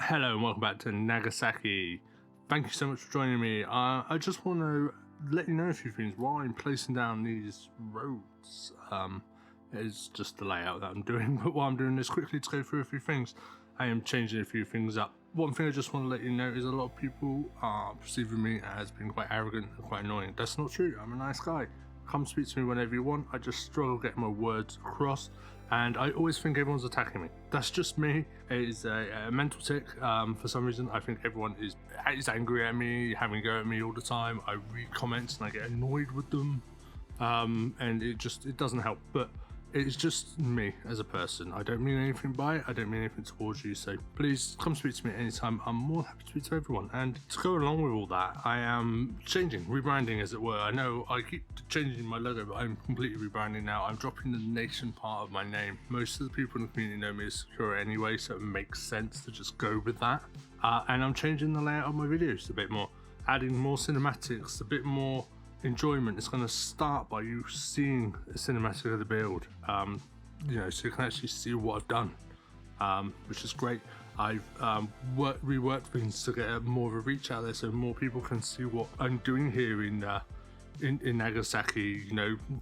Hello and welcome back to Nagasaki. Thank you so much for joining me. I just want to let you know a few things while I'm placing down these roads. It's just the layout that I'm doing, but while I'm doing this, quickly to go through a few things, I am changing a few things up. One thing I just want to let you know is a lot of people are perceiving me as being quite arrogant and quite annoying. That's not true. I'm a nice guy. Come speak to me whenever you want. I just struggle getting my words across, and I always think everyone's attacking me. That's just me. It is a mental tick. For some reason, I think everyone is angry at me, having a go at me all the time. I read comments and I get annoyed with them, and it doesn't help. But it's just me as a person. I don't mean anything by it. I don't mean anything towards you. So please come speak to me anytime. I'm more happy to speak to everyone. And to go along with all that, I am changing, rebranding as it were. I know I keep changing my logo, but I'm completely rebranding now. I'm dropping the nation part of my name. Most of the people in the community know me as Sakura anyway, so it makes sense to just go with that. And I'm changing the layout of my videos a bit more, adding more cinematics, a bit more enjoyment. It's going to start by you seeing a cinematic of the build, so you can actually see what I've done, which is great. I've reworked things to get more of a reach out there, so more people can see what I'm doing here in Nagasaki.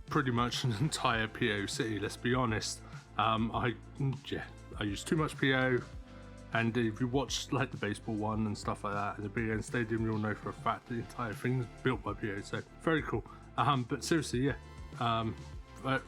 Pretty much an entire PO city. Let's be honest. I use too much PO. And if you watch like the baseball one and stuff like that in the Big End Stadium, you'll know for a fact the entire thing's built by PO, so very cool. But seriously, yeah,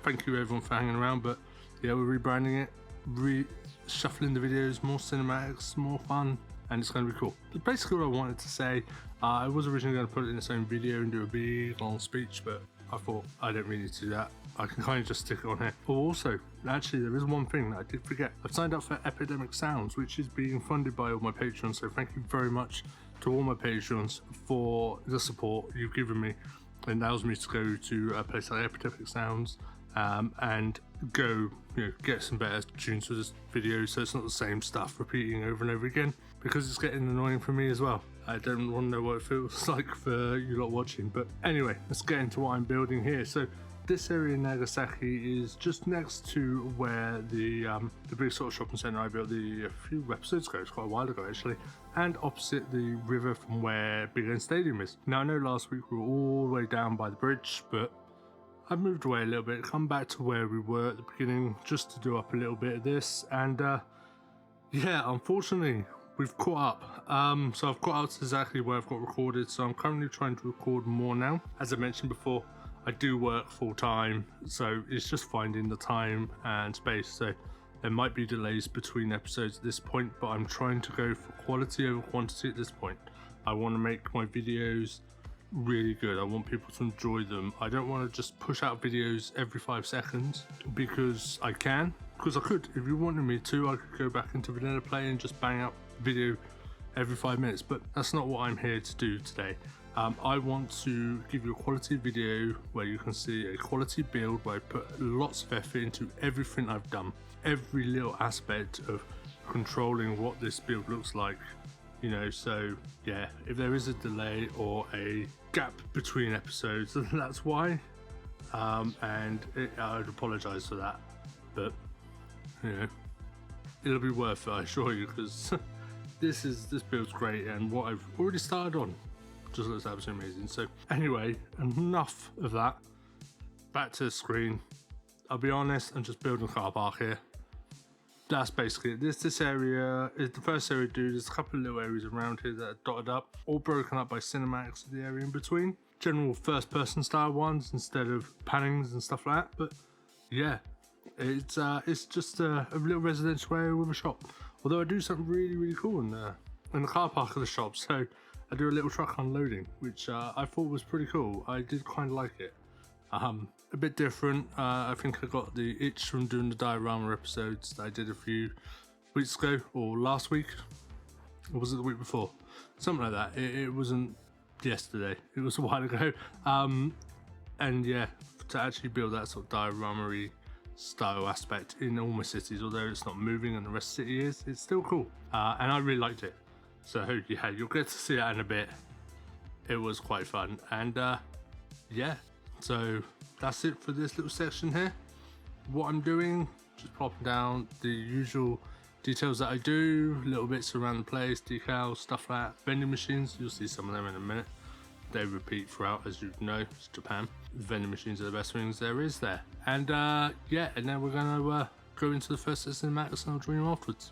thank you everyone for hanging around. But yeah, we're rebranding it, reshuffling the videos, more cinematics, more fun, and it's going to be cool. But basically what I wanted to say, I was originally going to put it in its own video and do a big long speech, but I thought I don't really need to do that. I can kind of just stick it on here. Oh, also, actually, there is one thing that I did forget. I've signed up for Epidemic Sounds, which is being funded by all my patrons. So thank you very much to all my patrons for the support you've given me. It allows me to go to a place like Epidemic Sounds and go, get some better tunes for this video, so it's not the same stuff repeating over and over again, because it's getting annoying for me as well. I don't want to know what it feels like for you lot watching. But anyway, let's get into what I'm building here. So this area in Nagasaki is just next to where the big sort of shopping centre I built a few episodes ago. It's quite a while ago actually, and opposite the river from where Big End Stadium is. Now I know last week we were all the way down by the bridge, but I've moved away a little bit, come back to where we were at the beginning just to do up a little bit of this, and yeah, unfortunately we've caught up. So I've caught up to exactly where I've got recorded, so I'm currently trying to record more now. As I mentioned before, I do work full time, so it's just finding the time and space. So there might be delays between episodes at this point, but I'm trying to go for quality over quantity at this point. I want to make my videos really good. I want people to enjoy them. I don't want to just push out videos every 5 seconds because I can. Because I could, if you wanted me to, I could go back into vanilla play and just bang out video every 5 minutes, but that's not what I'm here to do today. I want to give you a quality video where you can see a quality build where I put lots of effort into everything I've done, every little aspect of controlling what this build looks like. So yeah, if there is a delay or a gap between episodes, that's why, and I'd apologize for that, but it'll be worth it, I assure you, because this build's great, and what I've already started on just looks absolutely amazing. So anyway, enough of that, back to the screen. I'll be honest, I'm just building a car park here. That's basically it. This area is the first area, dude. There's a couple of little areas around here that are dotted up, all broken up by cinematics of the area in between. General first person style ones instead of pannings and stuff like that. But yeah, it's just a little residential area with a shop. Although I do something really, really cool in the car park of the shop. So I do a little truck unloading, which I thought was pretty cool. I did kind of like it. A bit different. I think I got the itch from doing the diorama episodes that I did a few weeks ago, or last week, or was it the week before? Something like that. It wasn't yesterday, it was a while ago. And yeah, to actually build that sort of diorama-y style aspect in all my cities, although it's not moving and the rest of the city is, it's still cool. And I really liked it. So yeah, you'll get to see that in a bit. It was quite fun, and yeah, so that's it for this little section here. What I'm doing, just popping down the usual details that I do, little bits around the place, decals, stuff like that. Vending machines, you'll see some of them in a minute. They repeat throughout, as you know, it's Japan. The vending machines are the best things there is there. And yeah, and now we're gonna go into the first cinematics and I'll join you afterwards.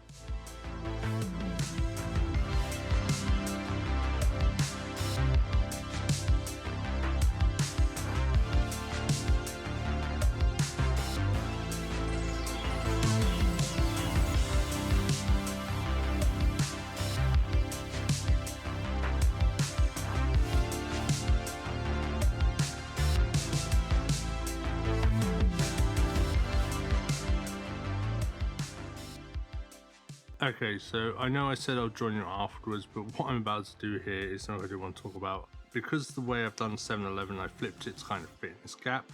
Okay, so I know I said I'll join you afterwards, but what I'm about to do here is something I do want to talk about. Because the way I've done 7-Eleven, I flipped it to kind of fit in this gap.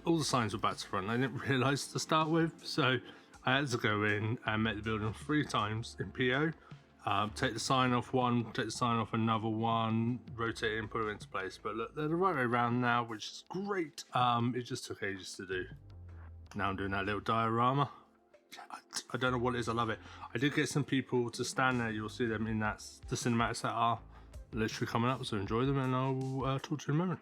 All the signs were back to front. I didn't realise to start with, so I had to go in and make the building 3 times in PO. Take the sign off one, take the sign off another one, rotate it and put it into place. But look, they're the right way around now, which is great. It just took ages to do. Now I'm doing that little diorama. I don't know what it is, I love it. I did get some people to stand there, you'll see them in the cinematics that are literally coming up, so enjoy them and I'll talk to you in a moment.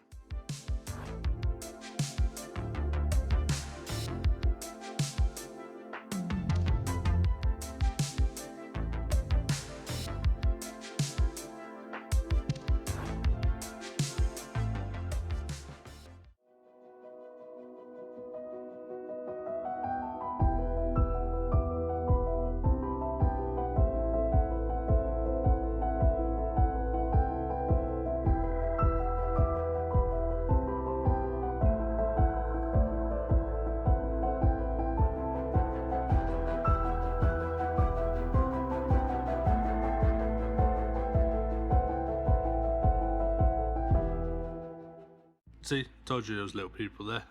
See, told you there was little people there.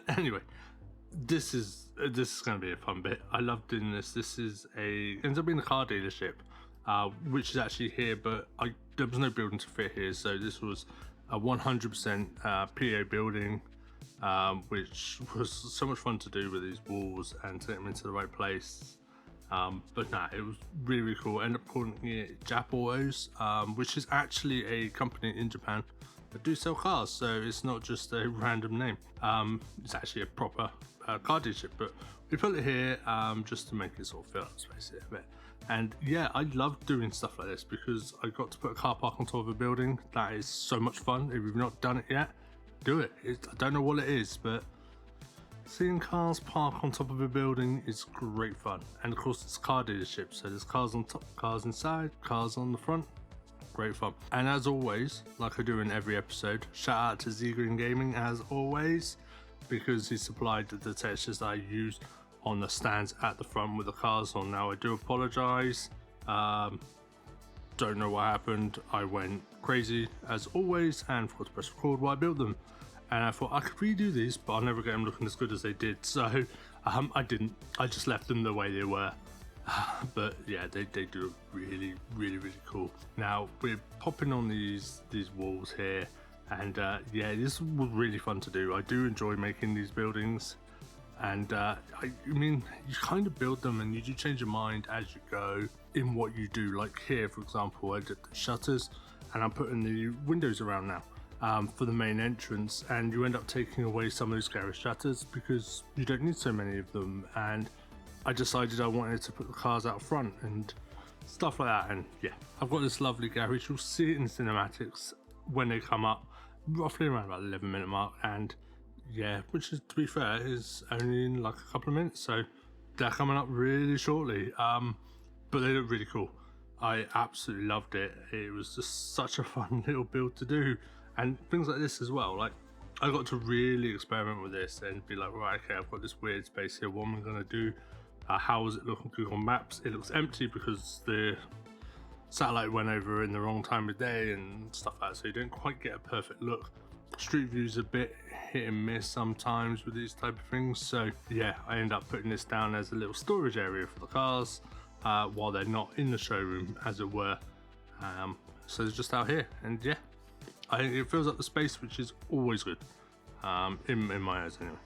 Anyway, this is going to be a fun bit. I love doing this. This ends up being a car dealership, which is actually here, but there was no building to fit here, so this was a 100% PA building, which was so much fun to do with these walls and to get them into the right place. But nah, it was really, really cool. I ended up calling it Jap Autos, which is actually a company in Japan that do sell cars, so it's not just a random name. It's actually a proper car dealership, but we put it here just to make it sort of fill up space a bit. And yeah, I love doing stuff like this because I got to put a car park on top of a building. That is so much fun. If you've not done it yet, do it. I don't know what it is, but seeing cars park on top of a building is great fun. And of course it's a car dealership, so there's cars on top, cars inside, cars on the front. Great fun. And as always, like I do in every episode, shout out to Z Green Gaming as always, because he supplied the textures that I use on the stands at the front with the cars on. Now I do apologize, don't know what happened. I went crazy as always and forgot to press record while I built them, and I thought I could redo these, but I'll never get them looking as good as they did, so I didn't. I just left them the way they were. But yeah, they do really, really, really cool. Now we're popping on these walls here, and yeah, this was really fun to do. I do enjoy making these buildings, and I mean, you kind of build them and you do change your mind as you go in what you do. Like here, for example, I did the shutters, and I'm putting the windows around now for the main entrance, and you end up taking away some of those garage shutters because you don't need so many of them. And I decided I wanted to put the cars out front and stuff like that. And yeah, I've got this lovely garage. You'll see it in the cinematics when they come up, roughly around about the 11-minute mark. And yeah, which is, to be fair, is only in like a couple of minutes, so they're coming up really shortly. But they look really cool. I absolutely loved it. It was just such a fun little build to do, and things like this as well. Like, I got to really experiment with this and be like, right, okay, I've got this weird space here. What am I gonna do? How does it look on Google Maps? It looks empty because the satellite went over in the wrong time of day and stuff like that, so you don't quite get a perfect look. Street view's a bit hit and miss sometimes with these type of things, so yeah, I end up putting this down as a little storage area for the cars while they're not in the showroom, as it were. So they're just out here, and yeah, I think it fills up the space, which is always good, in my eyes anyway.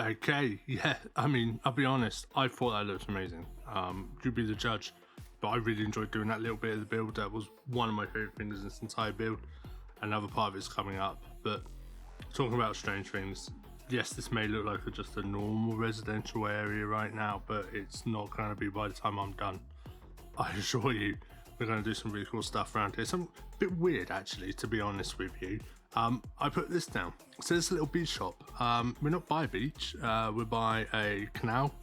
Okay, yeah, I mean, I'll be honest, I thought that looked amazing. You be the judge, but I really enjoyed doing that little bit of the build. That was one of my favourite things in this entire build. Another part of it's coming up, but talking about strange things, yes, this may look like just a normal residential area right now, but it's not going to be by the time I'm done. I assure you, we're going to do some really cool stuff around here. Some bit weird, actually, to be honest with you. I put this down. So it's a little beach shop. We're not by a beach, we're by a canal,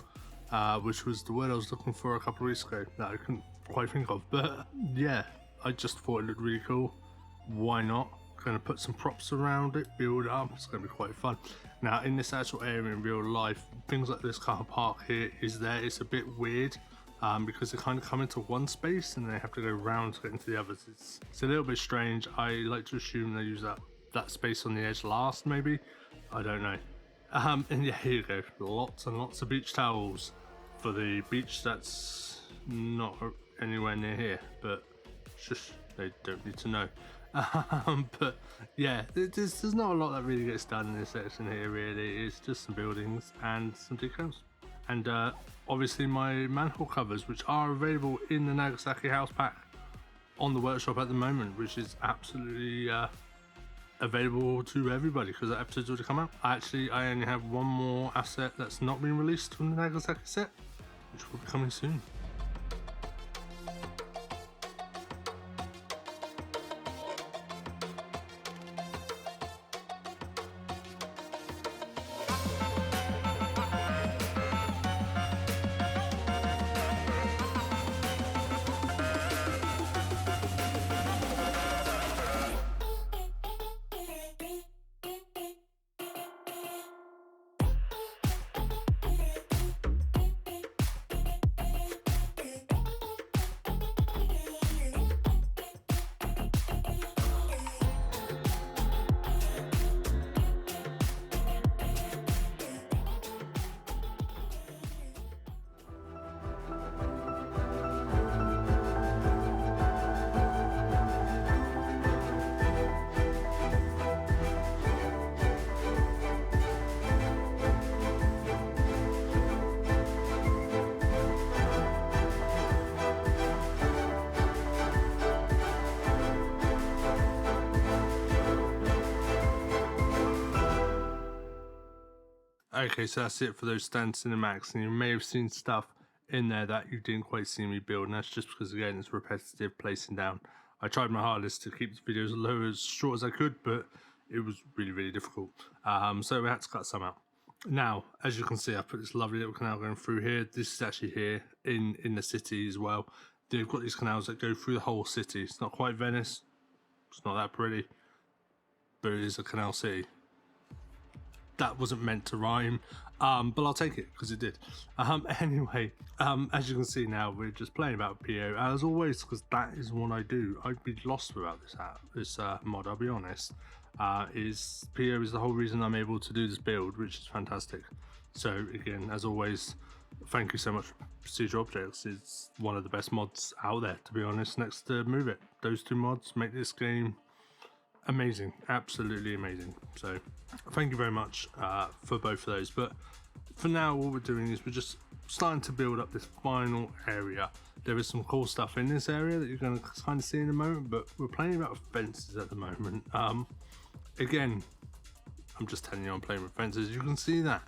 which was the word I was looking for a couple of weeks ago that I couldn't quite think of. But yeah, I just thought it looked really cool. Why not? Going to put some props around it, build it up. It's going to be quite fun. Now, in this actual area in real life, things like this car park here is there. It's a bit weird. Because they kind of come into one space and they have to go round to get into the others. It's a little bit strange. I like to assume they use that space on the edge last, maybe. I don't know. And yeah, here you go. Lots and lots of beach towels for the beach that's not anywhere near here. But shush, they don't need to know. But yeah, there's not a lot that really gets done in this section here, really. It's just some buildings and some decals. And obviously my manhole covers, which are available in the Nagasaki house pack on the workshop at the moment, which is absolutely available to everybody because that episode's already come out. Actually, I only have one more asset that's not been released from the Nagasaki set, which will be coming soon. Okay, so that's it for those stand cinematics, and you may have seen stuff in there that you didn't quite see me build, and that's just because, again, it's repetitive placing down. I tried my hardest to keep the videos as short as I could, but it was really difficult. So we had to cut some out. Now, as you can see, I put this lovely little canal going through here. This is actually here in the city as well. They've got these canals that go through the whole city. It's not quite Venice. It's not that pretty, but it is a canal city. That wasn't meant to rhyme, but I'll take it because it did. Anyway, as you can see now, we're just playing about PO as always, because that is what I do. I'd be lost without this mod, I'll be honest. PO is the whole reason I'm able to do this build, which is fantastic. So again, as always, thank you so much for Procedural Objects. It's one of the best mods out there, to be honest, next to Move It. Those two mods make this game amazing, absolutely amazing. So thank you very much for both of those. But for now, what we're doing is we're just starting to build up this final area. There is some cool stuff in this area that you're going to kind of see in a moment, but we're playing about fences at the moment. Again, I'm just telling you, I'm playing with fences. You can see that.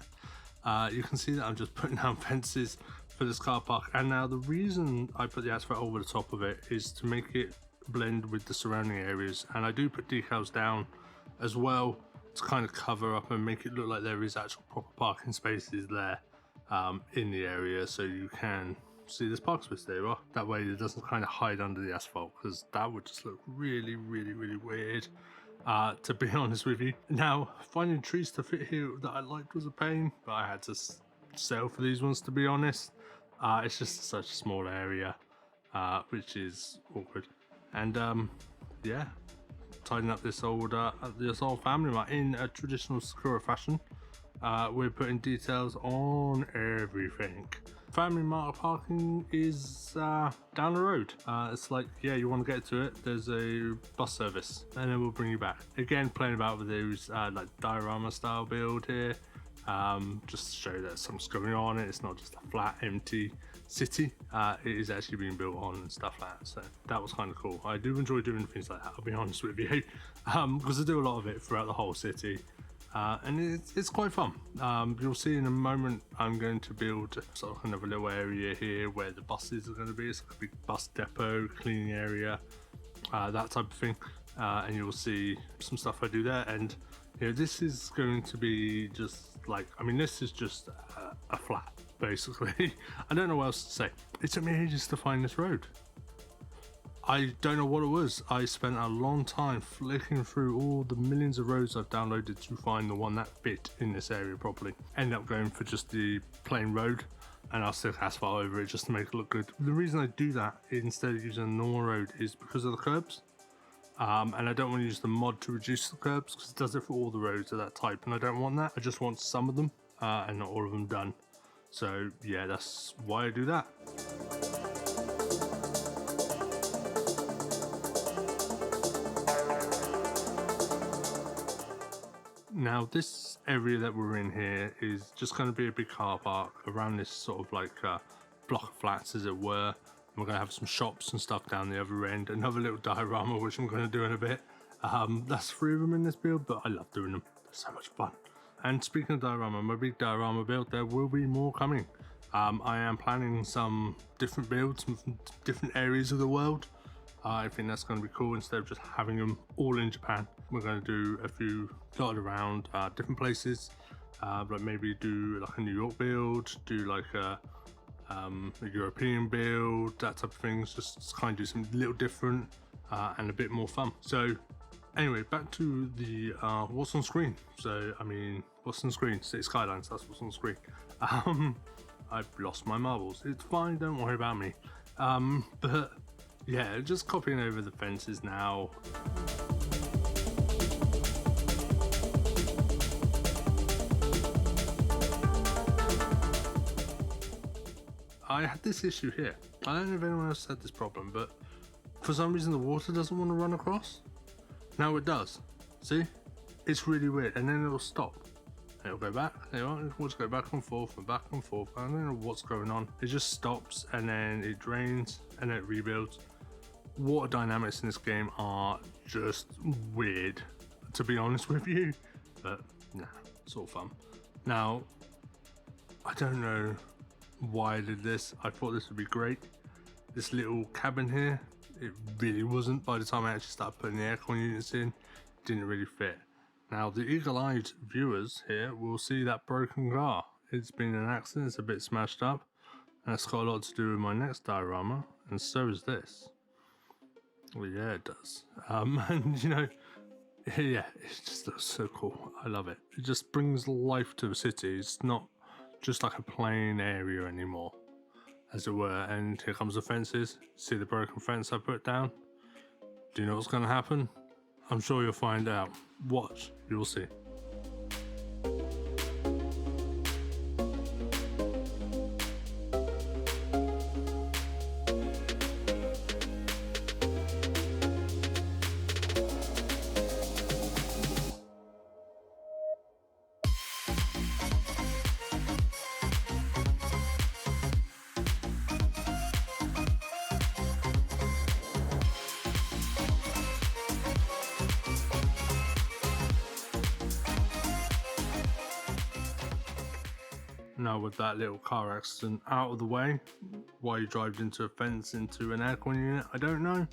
I'm just putting down fences for this car park. And now the reason I put the asphalt over the top of it is to make it blend with the surrounding areas, and I do put decals down as well to kind of cover up and make it look like there is actual proper parking spaces there in the area, so you can see this park space there. That way it doesn't kind of hide under the asphalt, because that would just look really weird, to be honest with you. Now, finding trees to fit here that I liked was a pain, but I had to settle for these ones, to be honest. It's just such a small area, which is awkward. And yeah, tidying up this old family mart in a traditional Sakura fashion. We're putting details on everything. Family mart parking is down the road. It's like, yeah, you want to get to it, there's a bus service, and then we'll bring you back. Again, playing about with those like diorama style build here. just to show that something's going on. It's not just a flat, empty city. It is actually being built on and stuff like that. So that was kind of cool. I do enjoy doing things like that, I'll be honest with you, because I do a lot of it throughout the whole city. And it's quite fun. You'll see in a moment I'm going to build sort of kind of a little area here where the buses are going to be. It's like a big bus depot, cleaning area, that type of thing. And you'll see some stuff I do there. And you know, this is going to be just like, I mean, this is just a flat, basically. I don't know what else to say. It took me ages to find this road. I don't know what it was. I spent a long time flicking through all the millions of roads I've downloaded to find the one that fit in this area properly. Ended up going for just the plain road, and I'll stick asphalt over it just to make it look good. The reason I do that instead of using a normal road is because of the curbs. And I don't want to use the mod to reduce the curbs because it does it for all the roads of that type, and I don't want that. I just want some of them and not all of them done. So yeah, that's why I do that. Now this area that we're in here is just going to be a big car park around this sort of like block of flats, as it were. And we're going to have some shops and stuff down the other end. Another little diorama which I'm going to do in a bit. That's 3 of them in this build, but I love doing them. They're so much fun. And speaking of diorama, my big diorama build, there will be more coming. I am planning some different builds from different areas of the world. I think that's going to be cool. Instead of just having them all in Japan, we're going to do a few dotted around different places, like maybe do like a New York build, do like a European build, that type of things. Just kind of do something a little different and a bit more fun. So anyway, back to the what's on screen. So I mean, what's on screen? City Skylines, that's what's on screen. I've lost my marbles. It's fine, don't worry about me. But yeah, just copying over the fences now. I had this issue here. I don't know if anyone else had this problem, but for some reason the water doesn't want to run across. Now it does. See? It's really weird. And then it'll stop. And it'll go back. It'll just go back and forth and back and forth. I don't know what's going on. It just stops and then it drains and then it rebuilds. Water dynamics in this game are just weird, to be honest with you. But nah, it's all fun. Now, I don't know why I did this. I thought this would be great. This little cabin here, it really wasn't. By the time I actually started putting the aircon units in, it didn't really fit. Now the eagle-eyed viewers here will see that broken car. It's been an accident, it's a bit smashed up, and it's got a lot to do with my next diorama, and so is this. Well, yeah, it does. And you know, yeah, it just looks so cool. I love it. It just brings life to the city. It's not just like a plain area anymore, as it were. And here comes the fences. See the broken fence I put down? Do you know what's going to happen? I'm sure you'll find out. Watch, you'll see. Now with that little car accident out of the way, why he drove into a fence into an aircon unit, I don't know.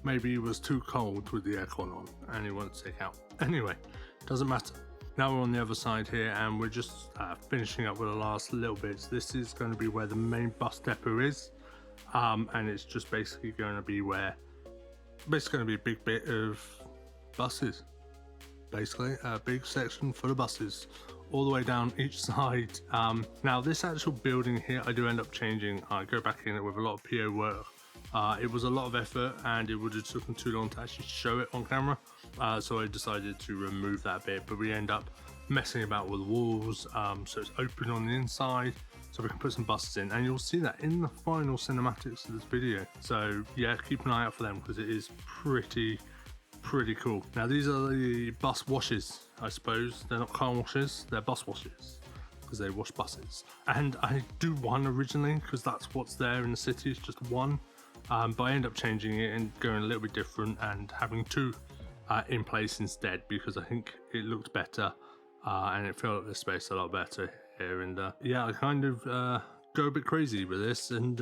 Maybe he was too cold with the aircon on and he wanted to take out. Anyway, doesn't matter. Now we're on the other side here and we're just finishing up with the last little bits. This is going to be where the main bus depot is, and it's just basically going to be where, basically going to be a big bit of buses. Basically a big section full of buses all the way down each side. Now this actual building here, I do end up changing. I go back in it with a lot of PO work. It was a lot of effort and it would have taken too long to actually show it on camera. So I decided to remove that bit, but we end up messing about with the walls. So it's open on the inside, so we can put some buses in, and you'll see that in the final cinematics of this video. So yeah, keep an eye out for them because it is pretty cool. Now these are the bus washes, I suppose. They're not car washes, they're bus washes. because they wash buses. And I do one originally because that's what's there in the city, it's just one. But I end up changing it and going a little bit different and having two in place instead, because I think it looked better and it filled up the space a lot better here. And yeah, I kind of go a bit crazy with this and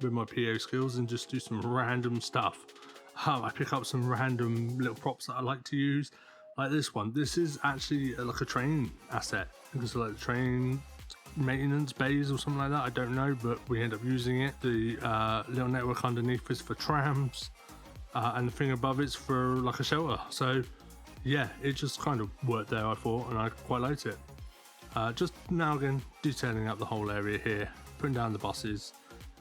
with my PA skills and just do some random stuff. I pick up some random little props that I like to use, like this one. This is actually like a train asset, because like the train maintenance bays or something like that, I don't know, but we end up using it. The little network underneath is for trams, and the thing above it's for like a shelter. So yeah, it just kind of worked there, I thought, and I quite liked it. Just now again detailing up the whole area here, putting down the buses,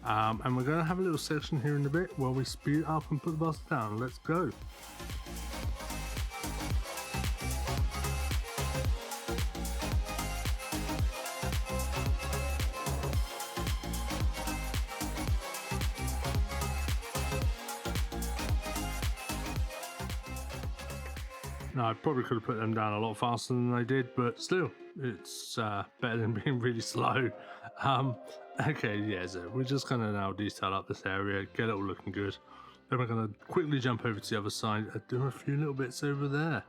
and we're going to have a little section here in a bit where we speed up and put the bus down. Let's go. Now, I probably could have put them down a lot faster than I did, but still, it's better than being really slow. Okay, yeah, so we're just going to now detail up this area, get it all looking good. Then we're going to quickly jump over to the other side and do a few little bits over there,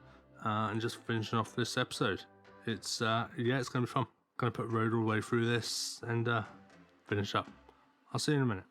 and just finishing off this episode. It's, yeah, it's going to be fun. Going to put road all the way through this and finish up. I'll see you in a minute.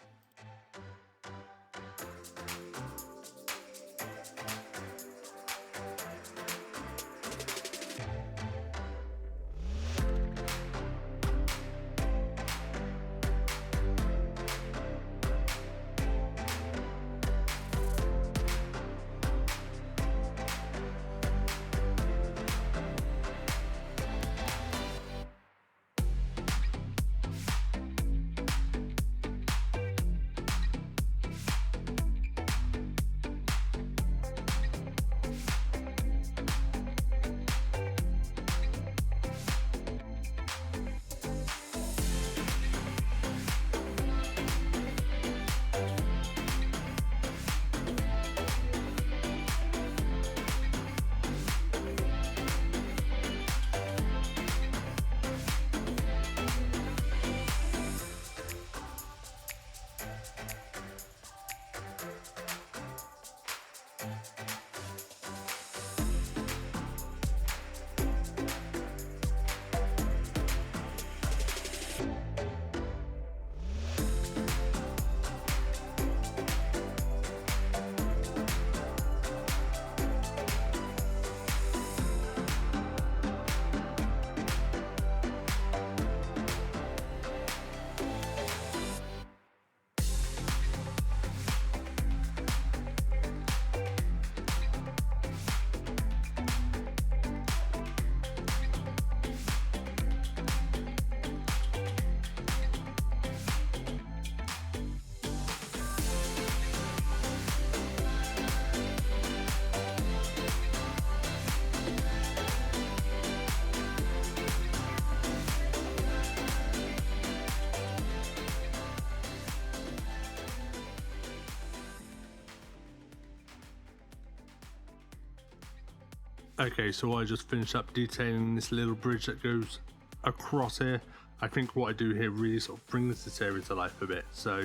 Okay, so I just finished up detailing this little bridge that goes across here. I think what I do here really sort of brings this area to life a bit. So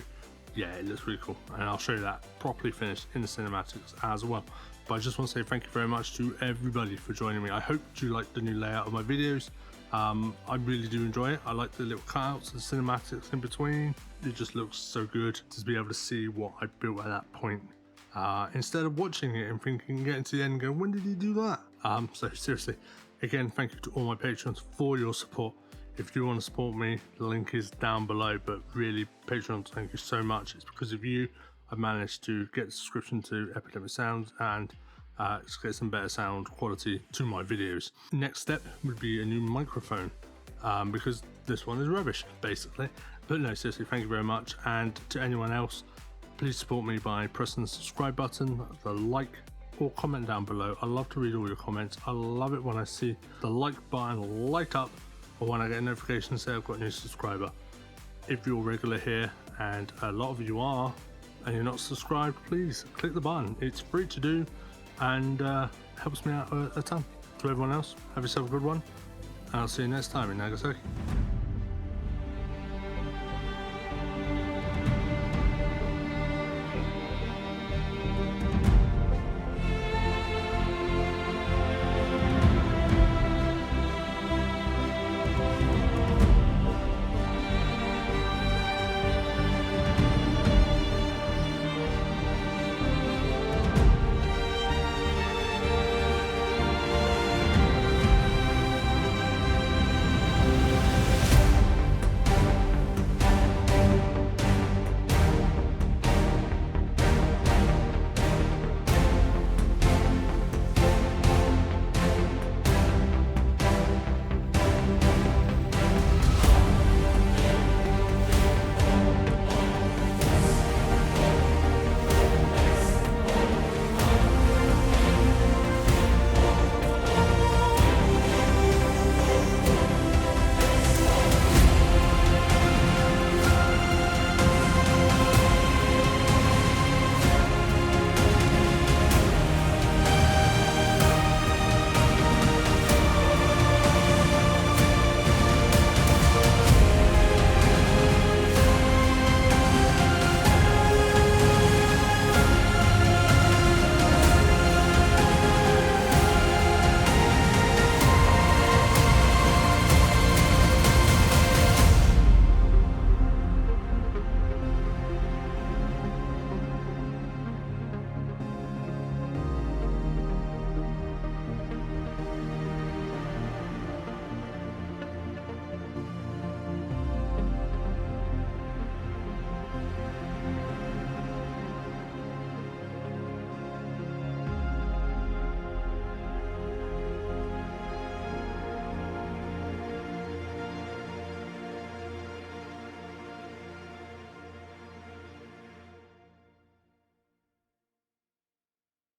yeah, it looks really cool, and I'll show you that properly finished in the cinematics as well. But I just want to say thank you very much to everybody for joining me. I hope you like the new layout of my videos. I really do enjoy it. I like the little cutouts and cinematics in between. It just looks so good to be able to see what I built at that point. Instead of watching it and thinking, getting to the end and going, when did he do that? So seriously, again, thank you to all my patrons for your support. If you want to support me, the link is down below, but really, patrons, thank you so much. It's because of you I've managed to get a subscription to Epidemic Sound and get some better sound quality to my videos. Next step would be a new microphone, because this one is rubbish, basically. But no, seriously, thank you very much. And to anyone else, please support me by pressing the subscribe button, the like, or comment down below. I love to read all your comments. I love it when I see the like button light up, or when I get a notification say I've got a new subscriber. If you're regular here, and a lot of you are, and you're not subscribed, please click the button. It's free to do, and helps me out a ton. To everyone else, have yourself a good one, and I'll see you next time in Nagasaki.